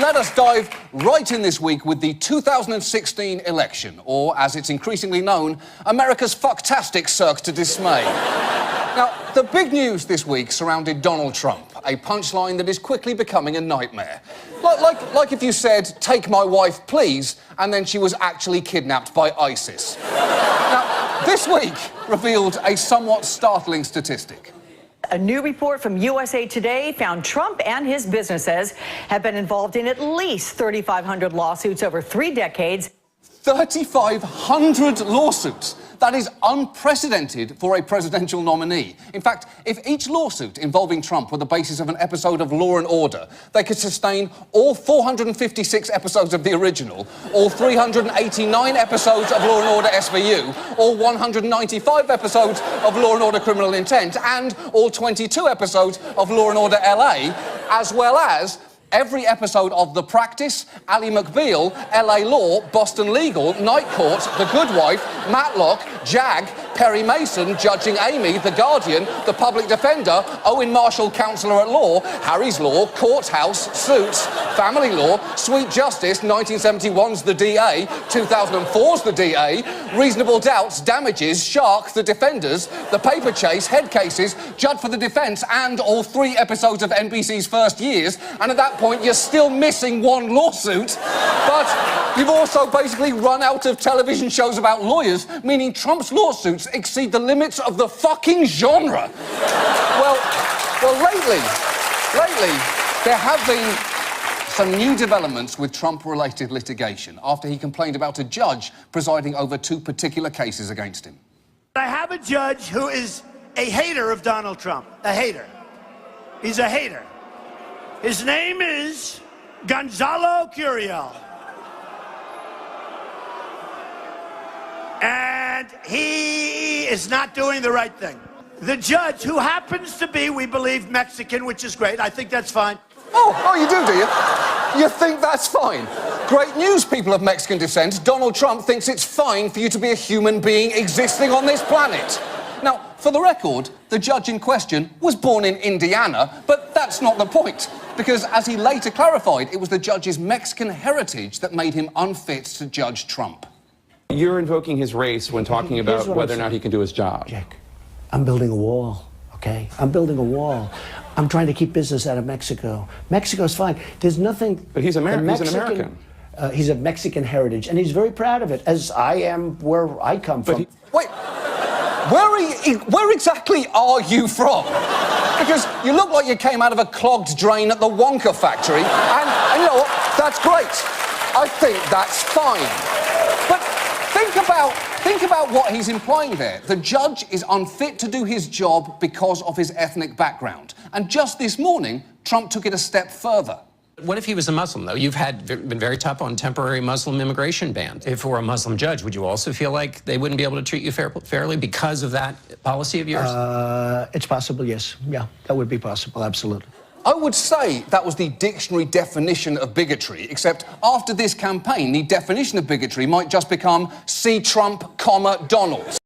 let us dive right in this week with the 2016 election, or as it's increasingly known, America's fucktastic Cirque du Dismay. Now, the big news this week surrounded Donald Trump, a punchline that is quickly becoming a nightmare. Like if you said, "Take my wife, please," and then she was actually kidnapped by ISIS. Now, this week revealed a somewhat startling statistic. A new report from USA Today found Trump and his businesses have been involved in at least 3,500 lawsuits over 3 decades. 3,500 lawsuits. That is unprecedented for a presidential nominee. In fact, if each lawsuit involving Trump were the basis of an episode of Law & Order, they could sustain all 456 episodes of the original, all 389 episodes of Law & Order SVU, all 195 episodes of Law & Order Criminal Intent, and all 22 episodes of Law & Order LA, as well as every episode of The Practice, Ally McBeal, LA Law, Boston Legal, Night Court, The Good Wife, Matlock, Jag, Perry Mason, Judging Amy, The Guardian, The Public Defender, Owen Marshall, Counselor at Law, Harry's Law, Courthouse, Suits, Family Law, Sweet Justice, 1971's The DA, 2004's The DA, Reasonable Doubts, Damages, Shark, The Defenders, The Paper Chase, Head Cases, Judge for the Defense, and all 3 episodes of NBC's First Years, and at that point, you're still missing 1 lawsuit, but you've also basically run out of television shows about lawyers, meaning Trump's lawsuits exceed the limits of the fucking genre. Well, lately, there have been some new developments with Trump-related litigation after he complained about a judge presiding over 2 particular cases against him. I have a judge who is a hater of Donald Trump. A hater. He's a hater. His name is Gonzalo Curiel. And he is not doing the right thing. The judge, who happens to be, we believe, Mexican, which is great. I think that's fine. Oh, you do you? You think that's fine? Great news, people of Mexican descent. Donald Trump thinks it's fine for you to be a human being existing on this planet. Now, for the record, the judge in question was born in Indiana, but that's not the point. Because, as he later clarified, it was the judge's Mexican heritage that made him unfit to judge Trump. You're invoking his race when talking about whether or not he can do his job. Jack, I'm building a wall, okay? I'm building a wall. I'm trying to keep business out of Mexico. Mexico's fine. There's nothing... But he's American. He's an American. He's of Mexican heritage, and he's very proud of it, as I am where I come from. Wait, where exactly are you from? Because you look like you came out of a clogged drain at the Wonka factory, and you know what? That's great. I think that's fine. But think about what he's implying there. The judge is unfit to do his job because of his ethnic background. And just this morning, Trump took it a step further. What if he was a Muslim, though? You've been very tough on temporary Muslim immigration ban. If it were a Muslim judge, would you also feel like they wouldn't be able to treat you fairly because of that policy of yours? It's possible, yes. Yeah, that would be possible, absolutely. I would say that was the dictionary definition of bigotry, except after this campaign, the definition of bigotry might just become see Trump, Donald.